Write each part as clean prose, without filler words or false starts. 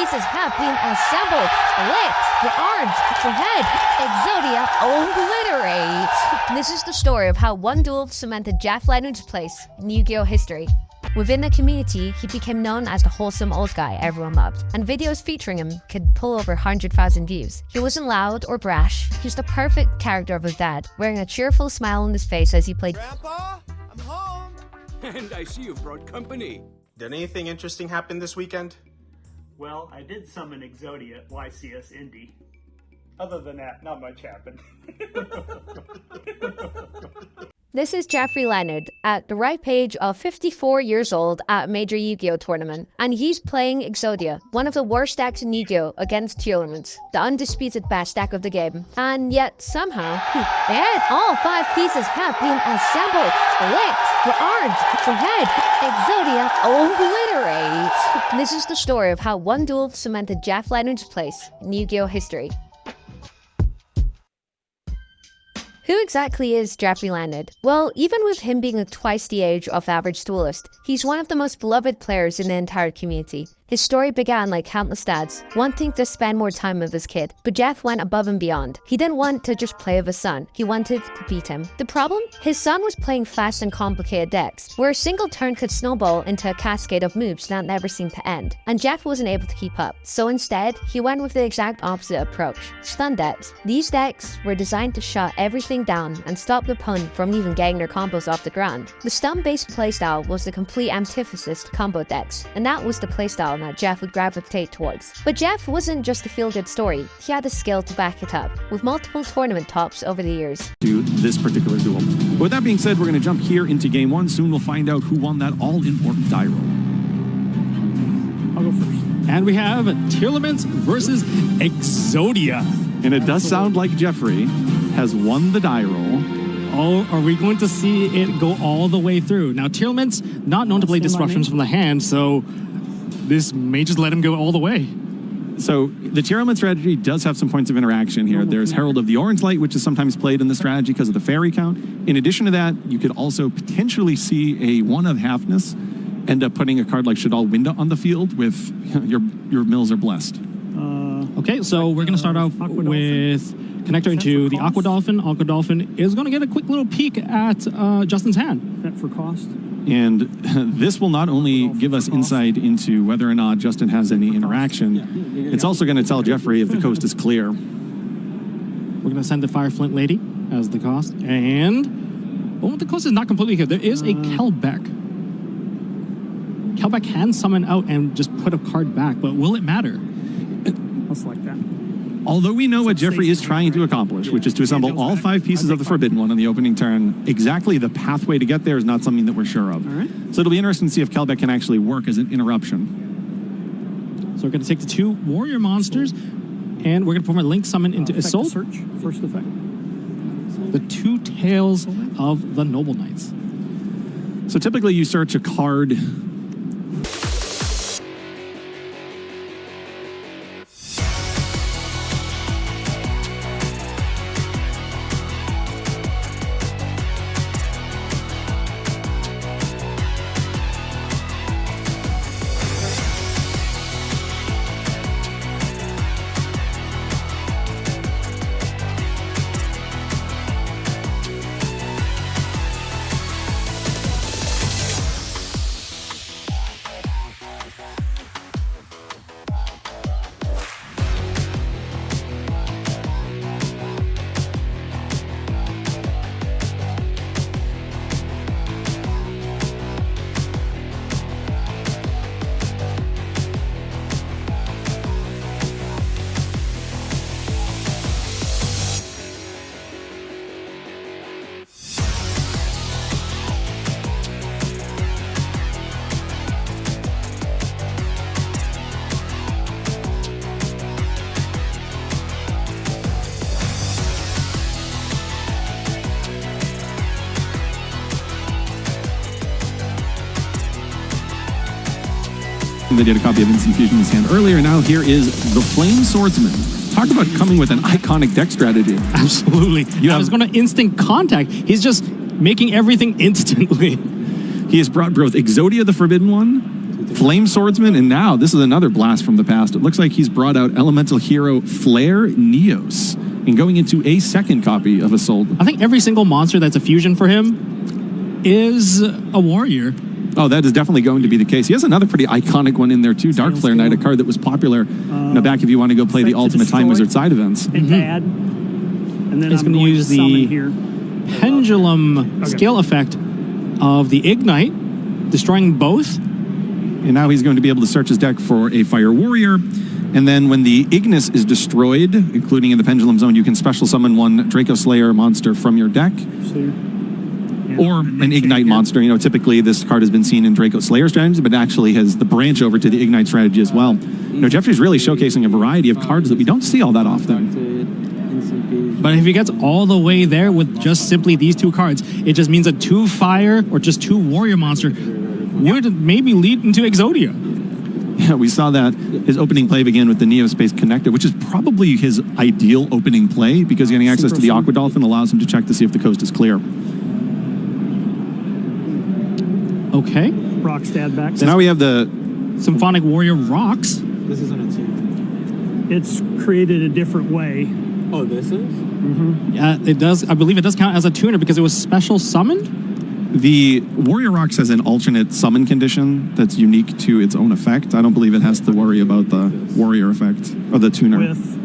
pieces have been assembled. Split. Your arms, your head. Exodia obliterate. This is the story of how one duel cemented Jeff Leonard's place in Yu-Gi-Oh history. Within the community, he became known as the wholesome old guy everyone loved, and videos featuring him could pull over 100,000 views. He wasn't loud or brash, he was the perfect character of a dad, wearing a cheerful smile on his face as he played. Grandpa, I'm home! And I see you've brought company. Did anything interesting happen this weekend? Well, I did summon Exodia at YCS Indy. Other than that, not much happened. This is Jeffrey Leonard, at the ripe age of 54 years old at a major Yu-Gi-Oh tournament, and he's playing Exodia, one of the worst decks in Yu-Gi-Oh against Tearlaments, the undisputed best deck of the game. And yet, somehow, all 5 pieces have been assembled. Split. Your arms, your head. Exodia obliterate. This is the story of how one duel cemented Jeff Leonard's place in Yu-Gi-Oh history. Who exactly is Jeffrey Leonard? Well, even with him being twice the age of the average duelist, he's one of the most beloved players in the entire community. His story began like countless dads, wanting to spend more time with his kid, but Jeff went above and beyond. He didn't want to just play with his son, he wanted to beat him. The problem? His son was playing fast and complicated decks, where a single turn could snowball into a cascade of moves that never seemed to end, and Jeff wasn't able to keep up. So instead, he went with the exact opposite approach, stun decks. These decks were designed to shut everything down and stop the opponent from even getting their combos off the ground. The stun-based playstyle was the complete antithesis to combo decks, and that was the playstyle that Jeff would gravitate towards. But Jeff wasn't just a feel-good story, he had the skill to back it up, with multiple tournament tops over the years. To this particular duel. But with that being said, we're going to jump here into game 1. Soon we'll find out who won that all-important die roll. I'll go first. And we have Tearlaments versus Exodia. And it does sound like Jeffrey has won the die roll. Oh, are we going to see it go all the way through? Now, Tearlaments, not known to play disruptions from the hand, so this may just let him go all the way. So the Tearlaments strategy does have some points of interaction here. There's Herald of the Orange Light, which is sometimes played in the strategy because of the fairy count. In addition to that, you could also potentially see a one of halfness end up putting a card like Shadal Winda on the field with your mills are blessed. Okay, so we're going to start off with connector into the Aqua Dolphin. Aqua Dolphin is going to get a quick little peek at Justin's hand. That for cost? And this will not only give us insight into whether or not Justin has any interaction, it's also going to tell Jeffrey if the coast is clear. We're going to send the Fire Flint Lady as the cost. And, well, the cost is not completely here. There is a Kelbeck. Kelbeck can summon out and just put a card back, but will it matter? I'll select that. Although we know what Jeffrey is trying to accomplish, which is to assemble all 5 pieces of the Forbidden One on the opening turn, exactly the pathway to get there is not something that we're sure of. All right. So it'll be interesting to see if Kelbeck can actually work as an interruption. So we're going to take the 2 warrior monsters, and we're going to perform a link summon into Isolde. Search, first effect. The 2 tails of the Noble Knights. So typically you search a card. They did a copy of Instant Fusion in his hand earlier. Now here is the Flame Swordsman. Talk about coming with an iconic deck strategy. Absolutely. I was going to instant contact. He's just making everything instantly. He has brought both Exodia the Forbidden One, Flame Swordsman, and now this is another blast from the past. It looks like he's brought out Elemental Hero Flare Neos and going into a second copy of Assault. I think every single monster that's a fusion for him is a warrior. Oh, that is definitely going to be the case. He has another pretty iconic one in there too, Dark Flare Knight, a card that was popular back if you want to go play the Ultimate Time Wizard side events. And add. And then It's I'm going to going use to summon the here. pendulum scale effect of the Ignite, destroying both. And now he's going to be able to search his deck for a Fire Warrior. And then when the Ignis is destroyed, including in the Pendulum Zone, you can special summon one Dracoslayer monster from your deck. Or an Ignite monster. You know, typically this card has been seen in Dracoslayer strategies, but actually has the branch over to the Ignite strategy as well. You know, Jeffrey's really showcasing a variety of cards that we don't see all that often. But if he gets all the way there with just simply these two cards, it just means a 2 fire or just 2 warrior monster would maybe lead into Exodia. Yeah, we saw that his opening play began with the Neospace Connector, which is probably his ideal opening play because getting access to the Aqua Dolphin allows him to check to see if the coast is clear. Okay. Rockstad back. So now we have the Symphonic Warrior rocks. This is on a 2. It's created a different way. Oh, this is? It does. I believe it does count as a tuner because it was special summoned. The Warrior Rocks has an alternate summon condition that's unique to its own effect. I don't believe it has to worry about the Warrior effect or the tuner. With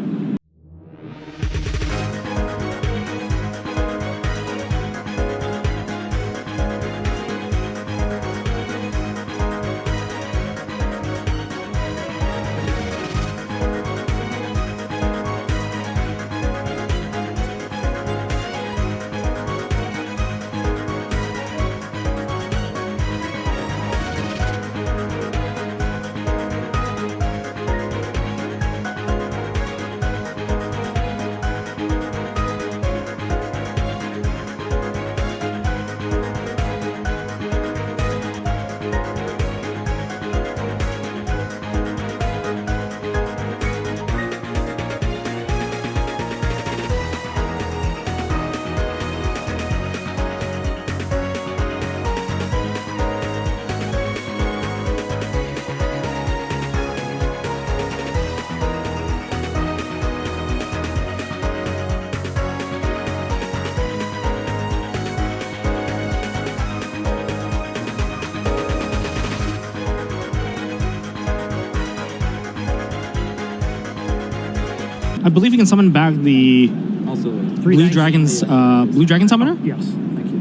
I believe you can summon back the Also, Blue Dragon Summoner. yes. Thank you.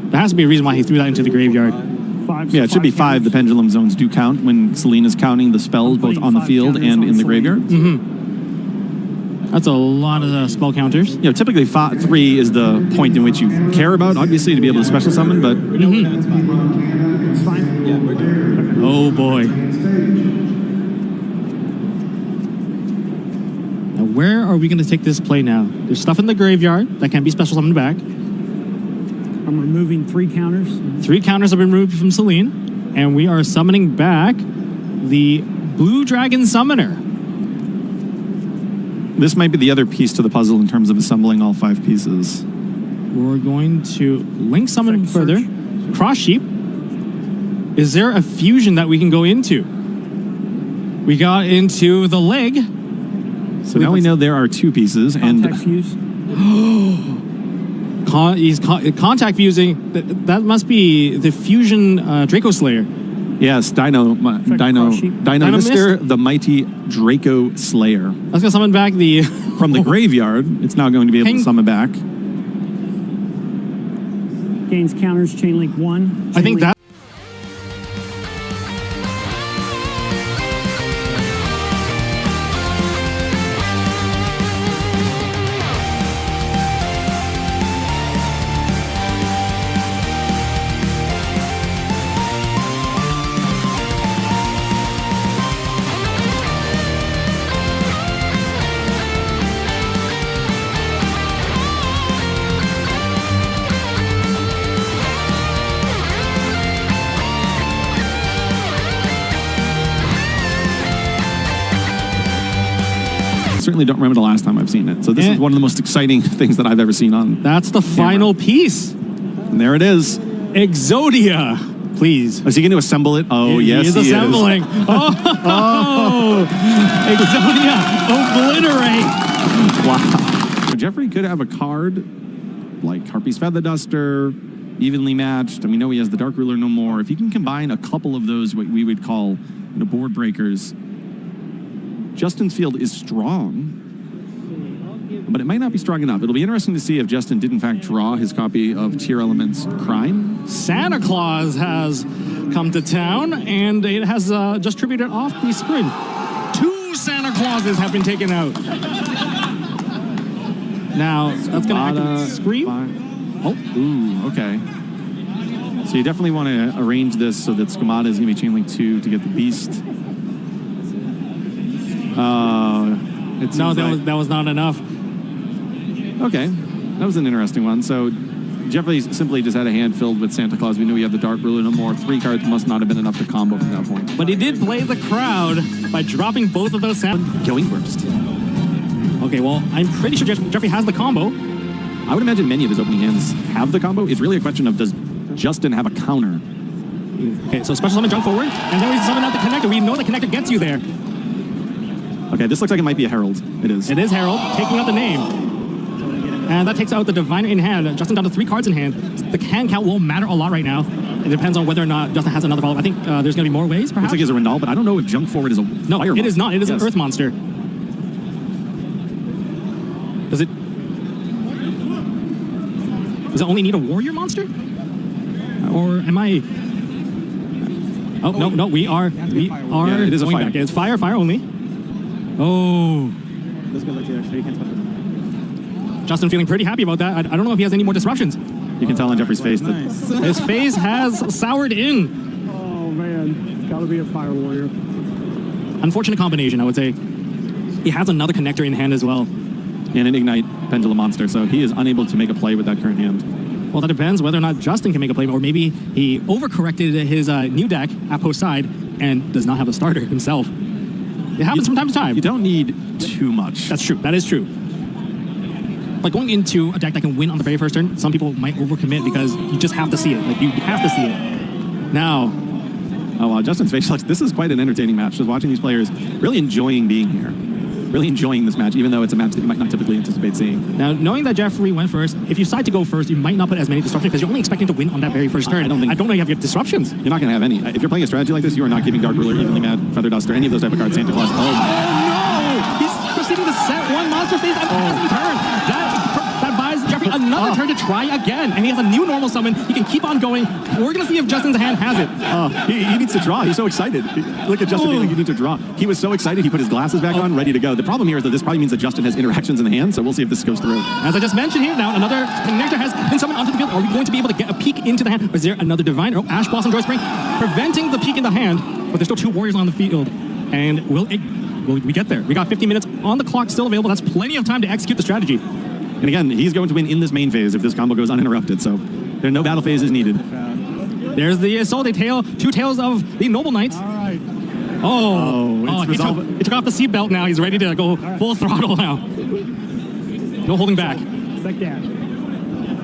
There has to be a reason why he threw that into the graveyard. 5. Yeah, it should be 5. The pendulum zones do count when Selena's counting the spells both on the field and in the graveyard. That's a lot of spell counters. You know, typically 3 is the point in which you care about, obviously, to be able to special summon, but It's fine. yeah, we're good. Oh boy. Now where are we going to take this play now? There's stuff in the graveyard that can be special summoned back. I'm removing 3 counters. 3 counters have been removed from Selene, and we are summoning back the Blue Dragon Summoner. this might be the other piece to the puzzle in terms of assembling all 5 pieces. We're going to link summon further. Cross Sheep. Is there a fusion that we can go into? We got into the leg. So now we know there are 2 pieces, Contact and fuse. He's contact fusing. That must be the fusion Dracoslayer. yes, Dino Mister, the mighty Draco Slayer. Let's go summon back the From the graveyard, it's now going to be able to summon back. Gains counters, chain link 1. I think that. Certainly don't remember the last time I've seen it. So this is one of the most exciting things that I've ever seen on. That's the final piece. And there it is. Exodia. Please. Is he going to assemble it? Oh, yes, he is assembling. Oh! Exodia, obliterate. Wow. Jeffrey could have a card like Harpy's Feather Duster, evenly matched. And we know he has the Dark Ruler no more. If he can combine a couple of those, what we would call board breakers, Justin's field is strong, but it might not be strong enough. It'll be interesting to see if Justin did in fact draw his copy of Tearlaments Crime. Santa Claus has come to town, and it has just tributed off the screen. 2 Santa Clauses have been taken out. Now, that's going to scream. Oh, ooh, okay. So you definitely want to arrange this so that Skamata is going to be chain link 2 to get the beast. No, that was not enough. Okay, that was an interesting one. So Jeffrey simply just had a hand filled with Santa Claus. We knew he had the Dark Ruler no more. 3 cards must not have been enough to combo from that point. But he did play the crowd by dropping both of those Santa. Going first. Okay, well, I'm pretty sure Jeffrey has the combo. I would imagine many of his opening hands have the combo. It's really a question of, does Justin have a counter? Okay, so special summon, jump forward, and then we summon out the connector. We know the connector gets you there. Okay, this looks like it might be a Herald. It is. It is Herald, taking out the name. And that takes out the Diviner in hand. Justin down to 3 cards in hand. The hand count won't matter a lot right now. It depends on whether or not Justin has another follow-up. I think there's going to be more ways, perhaps? Looks like he's a Rendal, but I don't know if jump forward is a No, fire it is not. It is yes. an Earth monster. Does it only need a warrior monster? Or am I... Oh, no, we are Yeah, it is a going fire. back. It's fire only. Oh. Justin feeling pretty happy about that. I don't know if he has any more disruptions. You can tell on Jeffrey's face that His face has soured in. Oh, man. Gotta be a fire warrior. Unfortunate combination, I would say. He has another connector in hand as well. and an Ignite Pendulum monster, so he is unable to make a play with that current hand. Well, that depends whether or not Justin can make a play, or maybe he overcorrected his new deck at post side and does not have a starter himself. It happens from time to time. You don't need too much. That's true. That is true. Like going into a deck that can win on the very first turn, some people might overcommit because you just have to see it. Like you have to see it. Now, oh wow, Justin's face looks. This is quite an entertaining match. Just watching these players really enjoying being here. Really enjoying this match, even though it's a match that you might not typically anticipate seeing. Now, knowing that Jeffrey went first, if you decide to go first, you might not put as many disruptions because you're only expecting to win on that very first turn. I don't know you have to get disruptions. You're not going to have any. If you're playing a strategy like this, you are not giving Dark Ruler, Evenly Mad, Feather Dust, or any of those type of cards. Santa Claus. Oh no! He's proceeding to set one monster phase and passing turn. That buys Jeffrey another turn to try again, and he has a new normal summon. He can keep on going. We're going to see if Justin's hand has it. He needs to draw. He's so excited. Look at Justin being like, you need to draw. He was so excited, he put his glasses back on, ready to go. The problem here is that this probably means that Justin has interactions in the hand, so we'll see if this goes through. As I just mentioned here, now another connector has been summoned onto the field. Are we going to be able to get a peek into the hand? Or is there another Divine? Oh, Ash Blossom Joy Spring, preventing the peek in the hand, but there's still two warriors on the field. And will we get there? We got 15 minutes on the clock still available. That's plenty of time to execute the strategy. And again, he's going to win in this main phase if this combo goes uninterrupted, so there are no battle phases needed. There's the Assault Tail, two tails of the Noble Knights. All right. He took off the seatbelt now. He's ready to go full throttle now. No holding back. Effect add.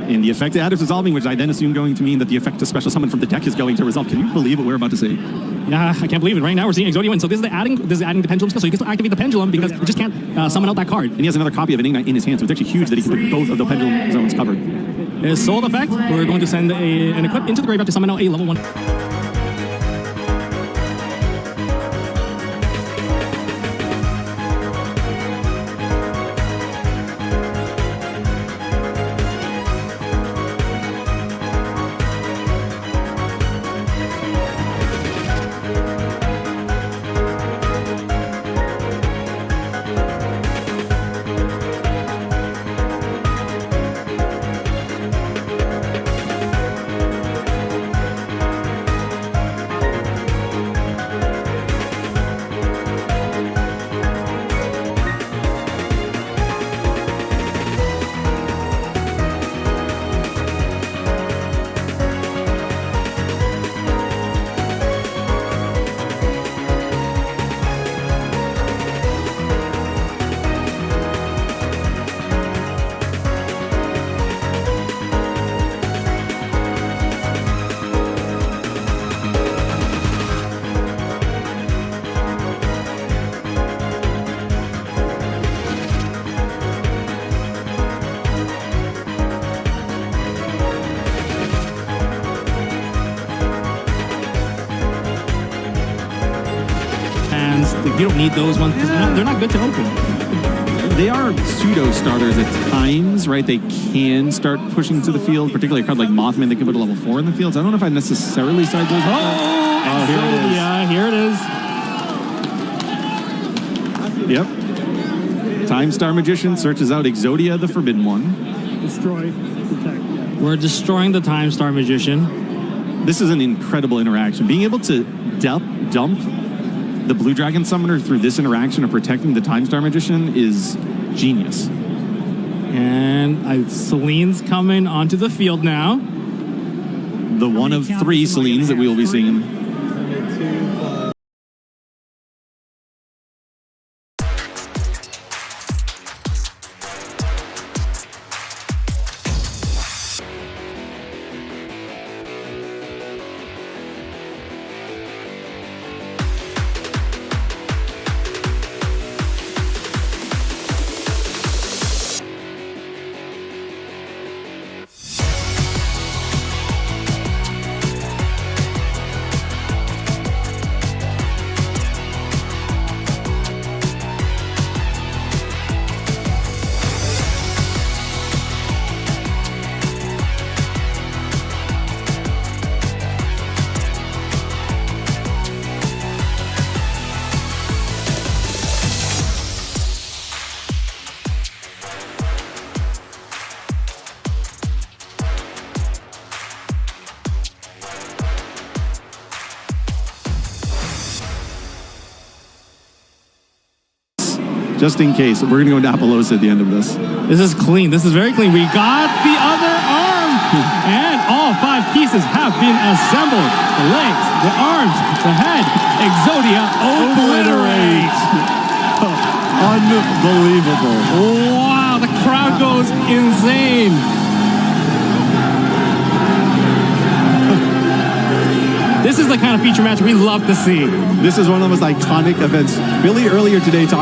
And the effect add is resolving, which I then assume going to mean that the effect to special summon from the deck is going to resolve. Can you believe what we're about to see? Yeah, I can't believe it. Right now we're seeing Exodia win. So this is adding the pendulum skill. So he gets to activate the pendulum because he just can't summon out that card. And he has another copy of an Ignite in his hand, so it's actually huge that he can put both of the pendulum zones covered. His Soul Effect, we're going to send an Equip into the graveyard to summon out a level 1. Like, you don't need those ones because they're not good to open. They are pseudo starters at times, right? They can start pushing to the field, particularly a card like Mothman that can put a level 4 in the field. So I don't know if I necessarily side those. Oh, here it is. Yeah, here it is. Yep. Time Star Magician searches out Exodia, the Forbidden One. Destroy, protect. We're destroying the Time Star Magician. This is an incredible interaction. Being able to dump the Blue Dragon Summoner through this interaction of protecting the Time Star Magician is genius. And Celine's coming onto the field now. The one of 3 Celines that we will be seeing. Just in case, we're going to go into Appaloosa at the end of this. This is clean. This is very clean. We got the other arm. And all 5 pieces have been assembled. The legs, the arms, the head. Exodia obliterate. Unbelievable. Wow, the crowd goes insane. This is the kind of feature match we love to see. This is one of the most iconic events. Billy earlier today talked